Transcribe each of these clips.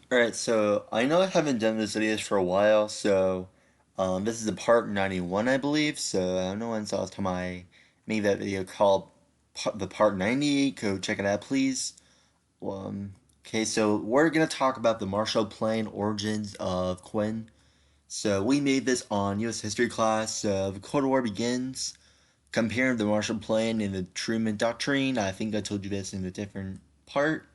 Alright, so I know I haven't done this videos for a while, so this is the part 91, I believe, so I don't know when's the last time I made that video called the part 90. Go check it out, please. Okay, so we're going to talk about the Marshall Plan origins of Quinn. So we made this on U.S. history class, so the Cold War begins, comparing the Marshall Plan and the Truman Doctrine. I think I told you this in a different part.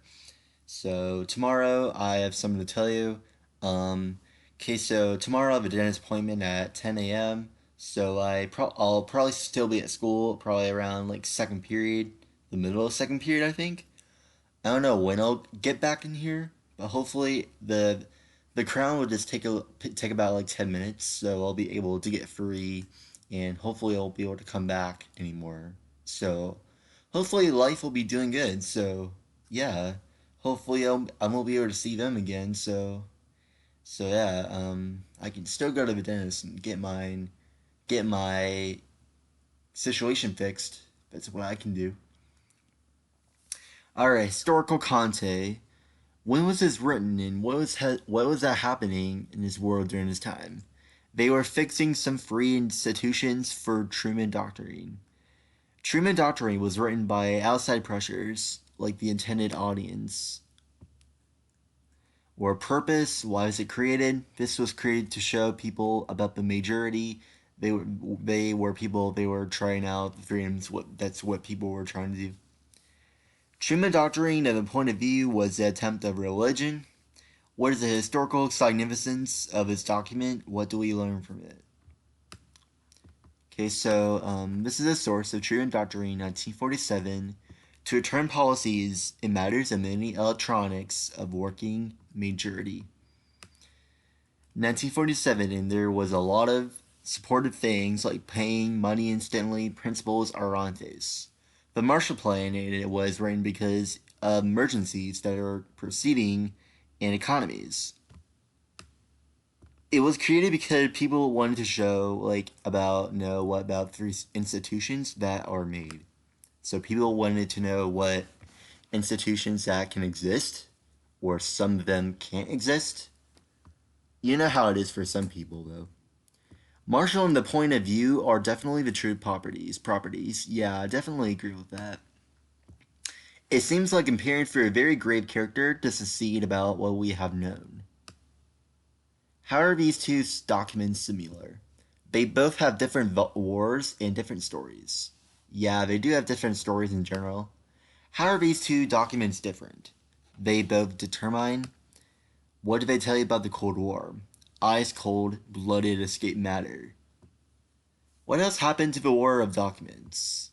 So tomorrow I have something to tell you. Um, okay, so tomorrow I have a dentist appointment at 10 a.m. So I'll probably still be at school, probably around like second period, the middle of second period, I think. I don't know when I'll get back in here, but hopefully the crown will just take about like 10 minutes, so I'll be able to get free, and hopefully I'll be able to come back anymore. So hopefully life will be doing good. So yeah, hopefully I won't be able to see them again. So yeah, I can still go to the dentist and get my situation fixed. That's what I can do. All right, historical Conte. When was this written, and what was that happening in his world during his time? They were fixing some free institutions for Truman Doctrine. Truman Doctrine was written by outside pressures, like the intended audience. Or purpose, why was it created? This was created to show people about the majority. They were trying out the freedoms. That's what people were trying to do. Truman Doctrine, and the point of view, was the attempt of religion. What is the historical significance of this document? What do we learn from it? Okay, so this is a source of Truman Doctrine, 1947, to return policies in matters of many electronics of working majority. 1947, and there was a lot of supportive things like paying money instantly, principles arantes. The Marshall Plan, and it was written because of emergencies that are proceeding in economies. It was created because people wanted to show what about three institutions that are made. So people wanted to know what institutions that can exist, or some of them can't exist. You know how it is for some people, though. Marshall and the point of view are definitely the true properties. Properties, yeah, I definitely agree with that. It seems like comparing for a very grave character to succeed about what we have known. How are these two documents similar? They both have different wars and different stories. Yeah, they do have different stories in general. How are these two documents different? They both determine. What do they tell you about the Cold War? Ice cold, blooded escape matter. What else happened to the war of documents?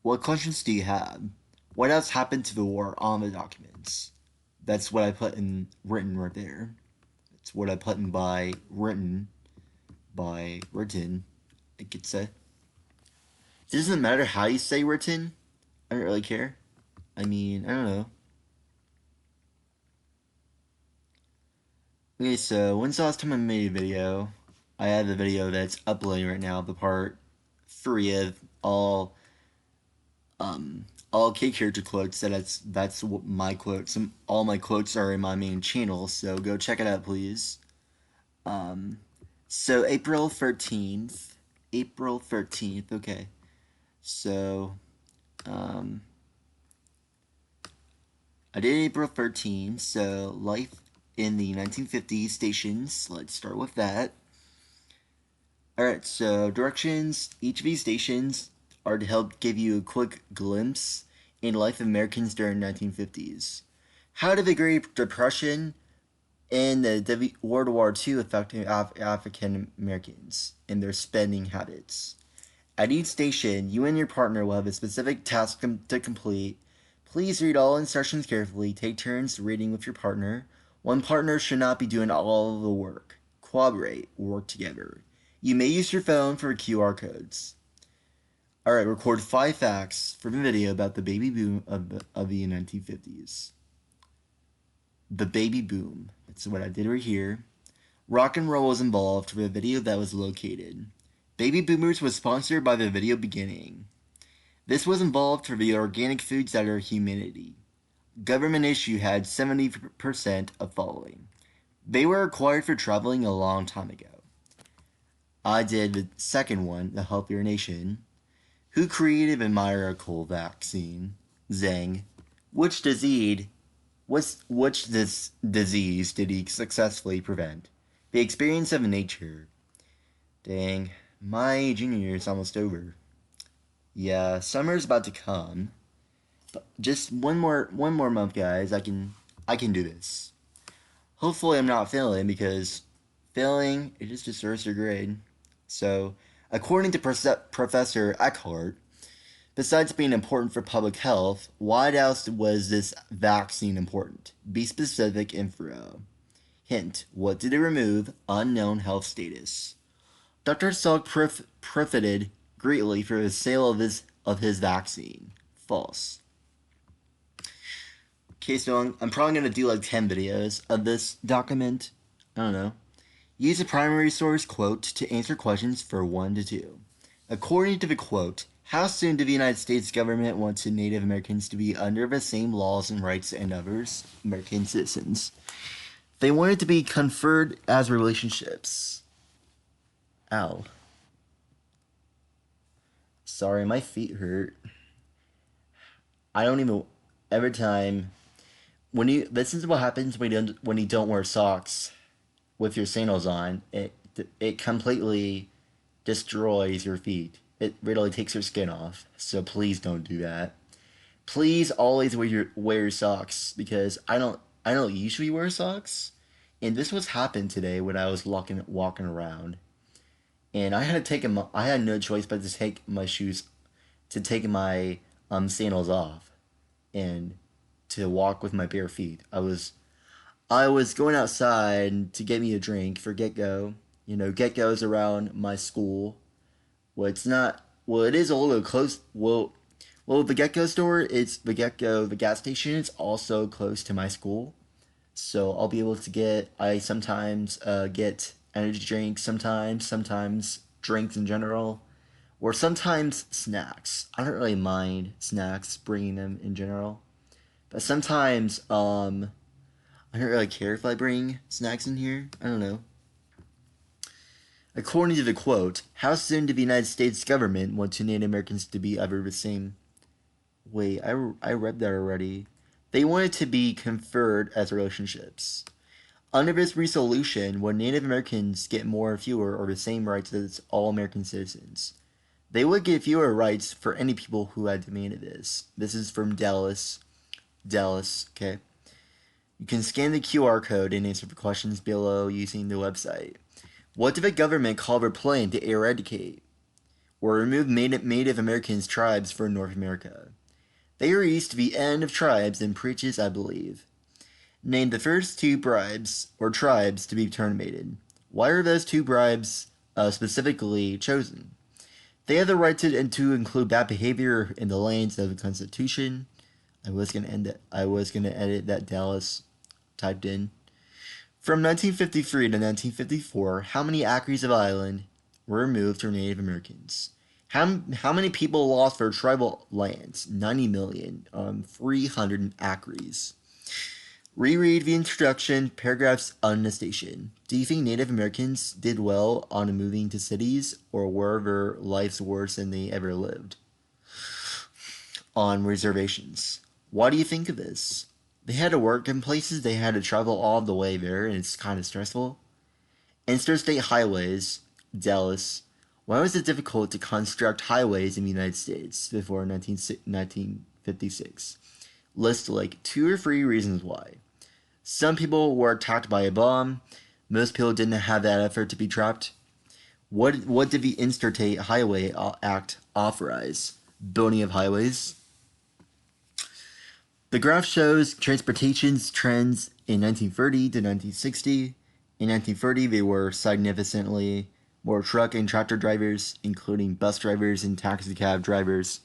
What questions do you have? What else happened to the war on the documents? That's what I put in written right there. That's what I put in by written. I could say. It doesn't matter how you say written. I don't really care. I mean, I don't know. Okay, so when's the last time I made a video? I have the video that's uploading right now, the part 3 of all K character quotes. That's my quotes. All my quotes are in my main channel, so go check it out, please. So April 13th. April 13th, okay. So, I did April 13th, so life in the 1950s stations. Let's start with that. Alright, so directions. Each of these stations are to help give you a quick glimpse in life of Americans during 1950s. How did the Great Depression and the World War II affect African Americans and their spending habits? At each station, you and your partner will have a specific task to complete. Please read all instructions carefully. Take turns reading with your partner. One partner should not be doing all of the work. Cooperate. Work together. You may use your phone for QR codes. Alright, record 5 facts from a video about the baby boom of the 1950s. The baby boom. That's what I did right here. Rock and roll was involved for the video that was located. Baby Boomers was sponsored by the video beginning. This was involved for the organic foods that are humanity. Government issue had 70% of following. They were required for traveling a long time ago. I did the second one, the Healthier Nation. Who created the miracle vaccine? Zhang. Which disease which this disease did he successfully prevent? The experience of nature. Dang, my junior year is almost over. Yeah, summer's about to come. But just one more month, guys. I can do this. Hopefully, I'm not failing because failing it just destroys your grade. So, according to Professor Eckhart, besides being important for public health, why else was this vaccine important? Be specific info. Hint: what did it remove? Unknown health status. Dr. Salk profited greatly for the sale of his vaccine. False. Okay, so I'm probably gonna do like 10 videos of this document. I don't know. Use a primary source quote to answer questions for 1 to 2. According to the quote, how soon did the United States government want Native Americans to be under the same laws and rights and others, American citizens? They wanted to be conferred as relationships. Ow. Sorry, my feet hurt. I don't even. Every time. This is what happens when you don't wear socks with your sandals on. It completely destroys your feet. It really takes your skin off. So please don't do that. Please always wear your socks because I don't usually wear socks, and this was happened today when I was walking around, and I had no choice but to take my sandals off and to walk with my bare feet. I was going outside to get me a drink for Get Go. Get Go's around my school. Well, it's not. Well, it is a little close. Well, the Get Go store, it's the Get Go, the gas station. It's also close to my school, so I'll be able to get. I sometimes get energy drinks. Sometimes drinks in general, or sometimes snacks. I don't really mind snacks, bringing them in general, but sometimes I don't really care if I bring snacks in here. I don't know. According to the quote, how soon did the United States government want two Native Americans to be ever the same? Wait, I read that already. They wanted to be conferred as relationships. Under this resolution, would Native Americans get more or fewer or the same rights as all American citizens? They would get fewer rights for any people who had demanded this. This is from Dallas. Dallas, okay? You can scan the QR code and answer the questions below using the website. What did the government call their plan to eradicate or remove Native Americans tribes from North America? They reached the end of tribes and preaches, I believe. Name the first two tribes to be terminated. Why are those two tribes specifically chosen? They have the right to include bad behavior in the lands of the Constitution. I was gonna edit that Dallas typed in. From 1953 to 1954, how many acres of island were removed from Native Americans? How many people lost their tribal lands? 90 million. 300 acres. Reread the introduction, paragraphs on the station. Do you think Native Americans did well on moving to cities, or were their lives worse than they ever lived? On reservations. Why do you think of this? They had to work in places, they had to travel all the way there, and it's kind of stressful. Interstate highways, Dallas. Why was it difficult to construct highways in the United States before 1956? List like 2 or 3 reasons why. Some people were attacked by a bomb. Most people didn't have that effort to be trapped. What did the Interstate Highway Act authorize? Building of highways. The graph shows transportation's trends in 1930 to 1960. In 1930, there were significantly more truck and tractor drivers, including bus drivers and taxi cab drivers,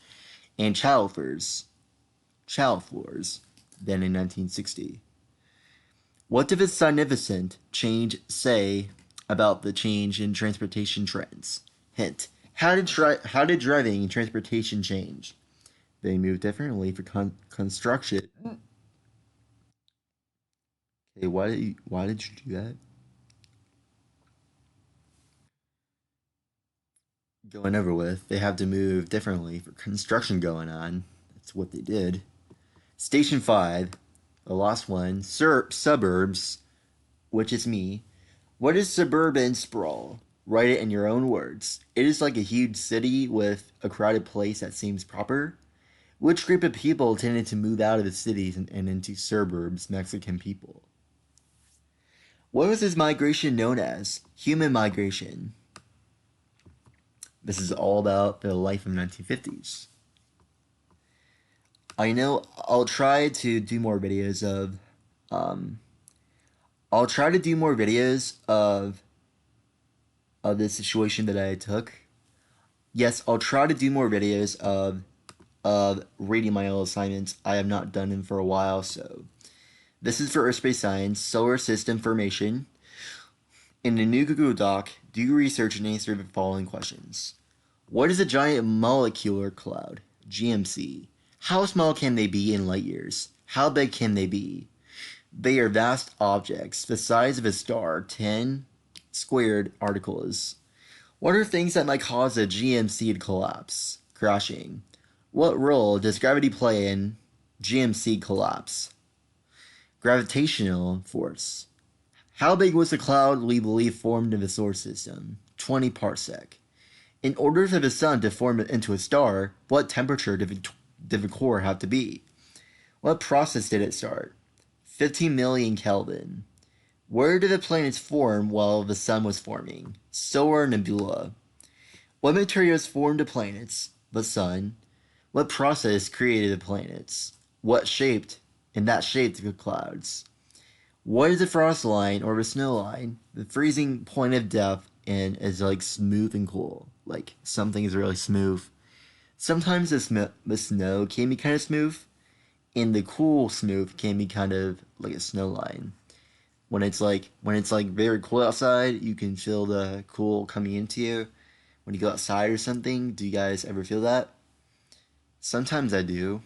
and chauffeurs, than in 1960. What did this significant change say about the change in transportation trends? Hint: how did driving and transportation change? They moved differently for construction. Okay, why did you do that? Going over with. They have to move differently for construction going on. That's what they did. Station 5, the last one, suburbs, which is me. What is suburban sprawl? Write it in your own words. It is like a huge city with a crowded place that seems proper. Which group of people tended to move out of the cities and into suburbs? Mexican people. What was this migration known as? Human migration. This is all about the life of 1950s. I know I'll try to do more videos of um I'll try to do more videos of the situation that I took. Yes, I'll try to do more videos of reading my old assignments. I have not done them for a while, so this is for Earth-Space Science, Solar System Formation. In the new Google Doc, do research and answer the following questions. What is a giant molecular cloud? GMC. How small can they be in light years? How big can they be? They are vast objects, the size of a star, 10 squared articles. What are things that might cause a GMC to collapse? Crashing. What role does gravity play in GMC collapse? Gravitational force. How big was the cloud we believe formed in the solar system? 20 parsec. In order for the sun to form into a star, what temperature did the core have to be? What process did it start? 15 million Kelvin. Where did the planets form while the sun was forming? Solar nebula. What materials formed the planets? The sun. What process created the planets? What shaped and that shaped the clouds? What is the frost line or the snow line? The freezing point of depth and is like smooth and cool. Like something is really smooth. Sometimes the snow can be kind of smooth, and the cool smooth can be kind of like a snow line. When it's like very cool outside, you can feel the cool coming into you. When you go outside or something, do you guys ever feel that? Sometimes I do.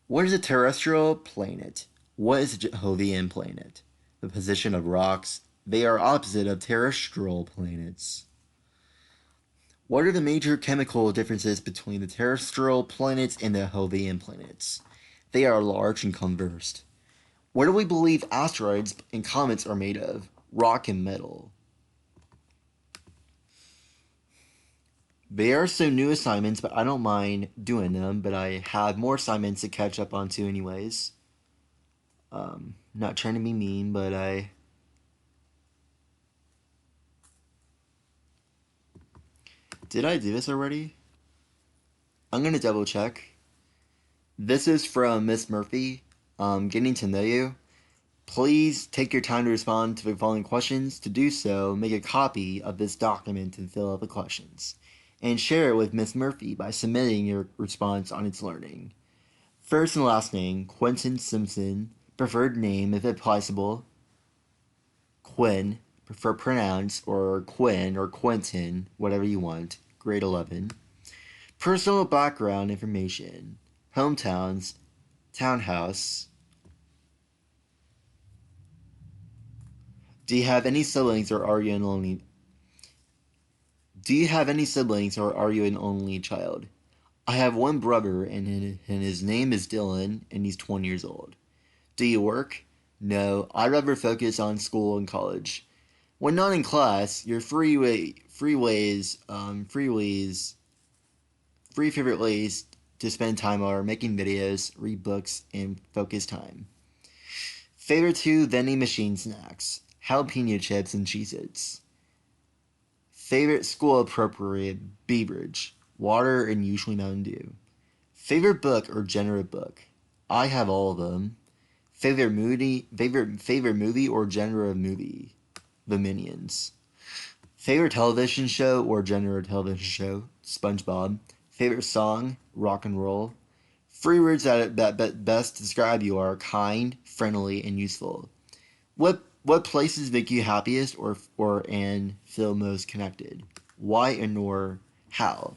What is a terrestrial planet? What is a Jovian planet? The position of rocks. They are opposite of terrestrial planets. What are the major chemical differences between the terrestrial planets and the Jovian planets? They are large and conversed. What do we believe asteroids and comets are made of? Rock and metal. They are some new assignments, but I don't mind doing them. But I have more assignments to catch up on to, anyways. Not trying to be mean, but did I do this already? I'm gonna double check. This is from Miss Murphy. Getting to know you. Please take your time to respond to the following questions. To do so, make a copy of this document and fill out the questions. And share it with Miss Murphy by submitting your response on its learning. First and last name, Quentin Simpson. Preferred name, if possible, Quinn. Prefer pronounce, or Quinn, or Quentin, whatever you want. Grade 11. Personal background information. Hometowns, townhouse. Do you have any siblings or are you an only Do you have any siblings or are you an only child? I have one brother and his name is Dylan and he's 20 years old. Do you work? No, I'd rather focus on school and college. When not in class, your free favorite ways to spend time are making videos, read books, and focus time. Favorite two vending machine snacks: jalapeno chips and Cheez-Its. Favorite school appropriate beverage: water and usually Mountain Dew. Favorite book or genre of book: I have all of them. Favorite movie or genre of movie: The Minions. Favorite television show or genre of television show: SpongeBob. Favorite song: Rock and Roll. Three words that best describe you are kind, friendly, and useful. What places make you happiest or and feel most connected? Why and or how?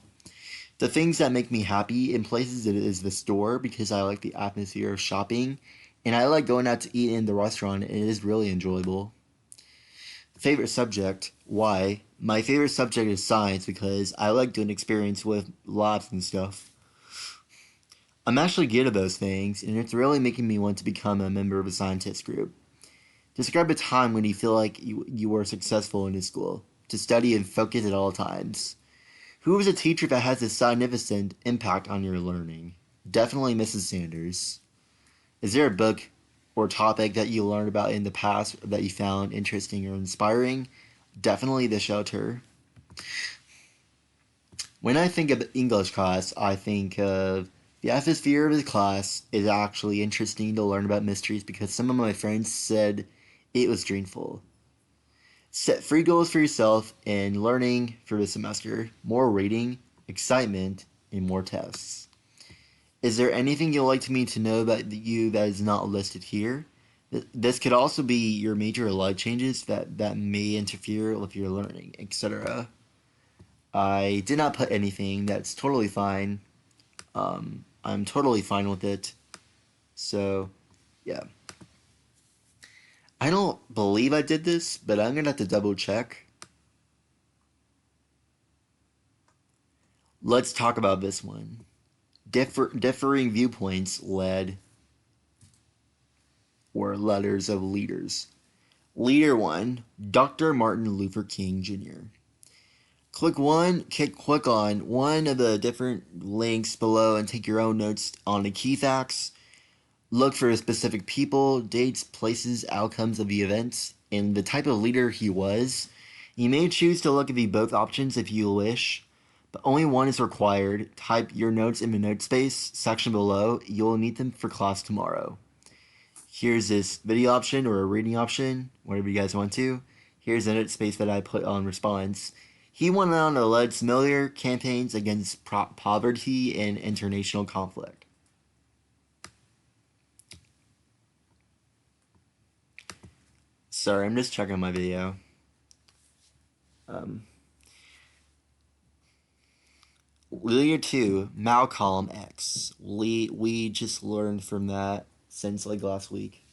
The things that make me happy in places it is the store because I like the atmosphere of shopping And I like going out to eat in the restaurant. It is really enjoyable. Favorite subject? Why? My favorite subject is science because I like doing experience with labs and stuff. I'm actually good at those things, and it's really making me want to become a member of a scientist group. Describe a time when you feel like you were successful in school. To study and focus at all times. Who is a teacher that has a significant impact on your learning? Definitely Mrs. Sanders. Is there a book or topic that you learned about in the past that you found interesting or inspiring? Definitely The Shelter. When I think of English class, I think of the atmosphere of the class is actually interesting to learn about mysteries because some of my friends said it was dreamful. Set free goals for yourself and learning for the semester, more reading, excitement, and more tests. Is there anything you'd like me to know about you that is not listed here? This could also be your major life changes that may interfere with your learning, etc. I did not put anything. That's totally fine. I'm totally fine with it. So, yeah. I don't believe I did this, but I'm gonna have to double check. Let's talk about this one. Differing viewpoints led or letters of leaders. Leader 1, Dr. Martin Luther King Jr. Click on one of the different links below and take your own notes on the key facts. Look for specific people, dates, places, outcomes of the events, and the type of leader he was. You may choose to look at the both options if you wish, but only one is required. Type your notes in the note space section below. You'll need them for class tomorrow. Here's this video option or a reading option, whatever you guys want to. Here's the note space that I put on response. He went on to lead similar campaigns against poverty and international conflict. Sorry, I'm just checking my video. Leader 2, Malcolm X. We just learned from that since like last week.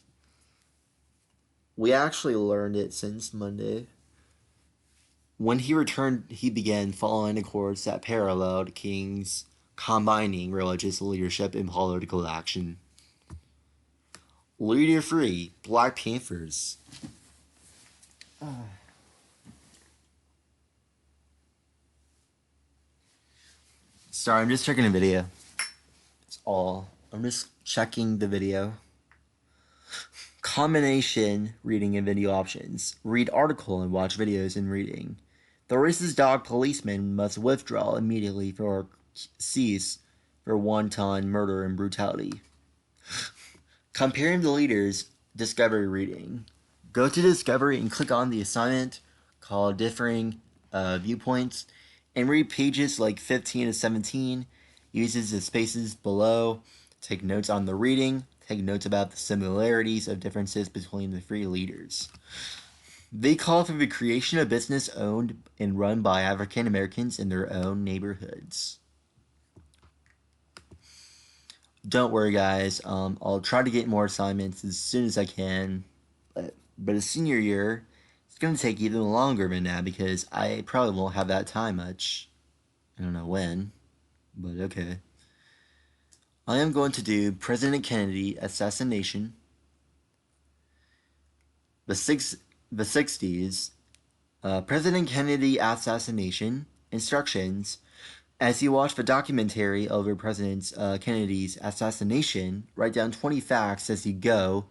We actually learned it since Monday. When he returned, he began following a course that paralleled King's, combining religious leadership and political action. Leader 3, Black Panthers. Sorry, I'm just checking a video. That's all. I'm just checking the video. Combination reading and video options. Read article and watch videos in reading. The racist dog policeman must withdraw immediately for cease for wanton murder and brutality. Comparing the leaders, Discovery reading. Go to Discovery and click on the assignment called Differing Viewpoints and read pages like 15 to 17. Uses the spaces below. Take notes on the reading. Take notes about the similarities of differences between the three leaders. They call for the creation of business owned and run by African Americans in their own neighborhoods. Don't worry, guys. I'll try to get more assignments as soon as I can. But a senior year, it's going to take even longer than that because I probably won't have that time much. I don't know when, but okay. I am going to do President Kennedy Assassination, the 60s, President Kennedy Assassination, instructions. As you watch the documentary over President Kennedy's assassination, write down 20 facts as you go.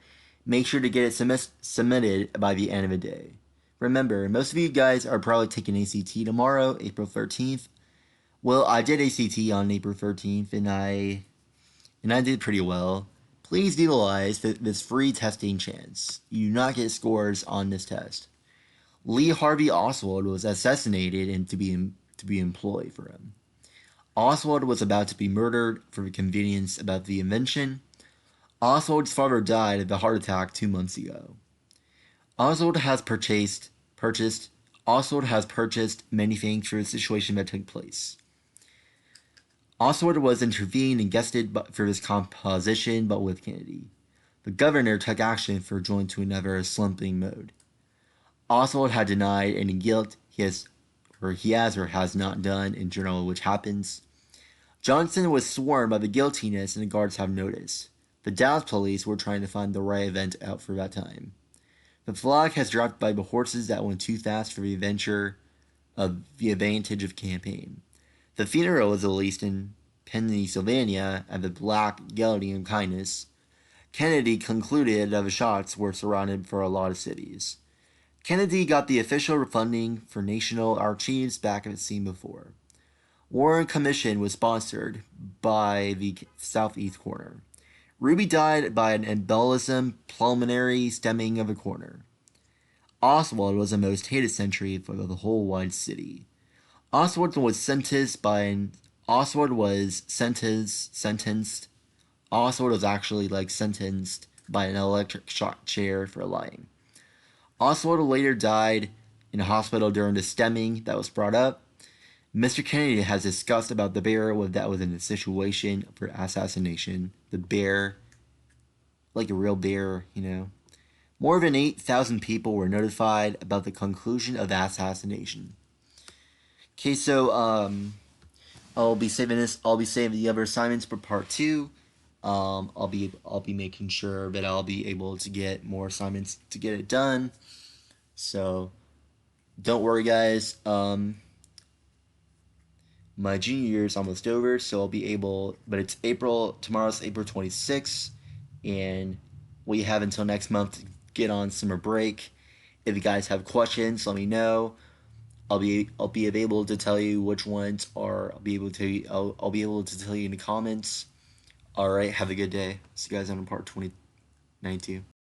Make sure to get it submitted by the end of the day. Remember, most of you guys are probably taking ACT tomorrow, April 13th. Well, I did ACT on April 13th, and I did pretty well. Please utilize this free testing chance. You do not get scores on this test. Lee Harvey Oswald was assassinated and to be employed for him. Oswald was about to be murdered for the convenience about the invention. Oswald's father died of a heart attack 2 months ago. Oswald has purchased many things for the situation that took place. Oswald was intervened and guested for his composition, but with Kennedy. The governor took action for joint to another slumping mode. Oswald had denied any guilt he has or has not done in general, which happens. Johnson was sworn by the guiltiness, and the guards have noticed. The Dallas police were trying to find the right event out for that time. The flag has dropped by the horses that went too fast for the adventure of the advantage of campaign. The funeral was released in Pennsylvania at the Black Guillotine of Kindness. Kennedy concluded that the shots were surrounded for a lot of cities. Kennedy got the official funding for national archives back at the scene before. Warren Commission was sponsored by the southeast corner. Ruby died by an embolism pulmonary stemming of a corner. Oswald was the most hated sentry for the whole wide city. Oswald was sentenced. Oswald was actually sentenced by an electric shock chair for lying. Oswald later died in a hospital during the stemming that was brought up. Mr. Kennedy has discussed about the bear that was in a situation for assassination. The bear, like a real bear, More than 8,000 people were notified about the conclusion of the assassination. Okay, so I'll be saving the other assignments for part 2. I'll be making sure that I'll be able to get more assignments to get it done. So don't worry, guys. My junior year is almost over, so I'll be able. But it's April. Tomorrow's April 26th, and we have until next month to get on summer break. If you guys have questions, let me know. I'll be able to tell you which ones are. I'll be able to tell you in the comments. All right. Have a good day. See you guys on part 29.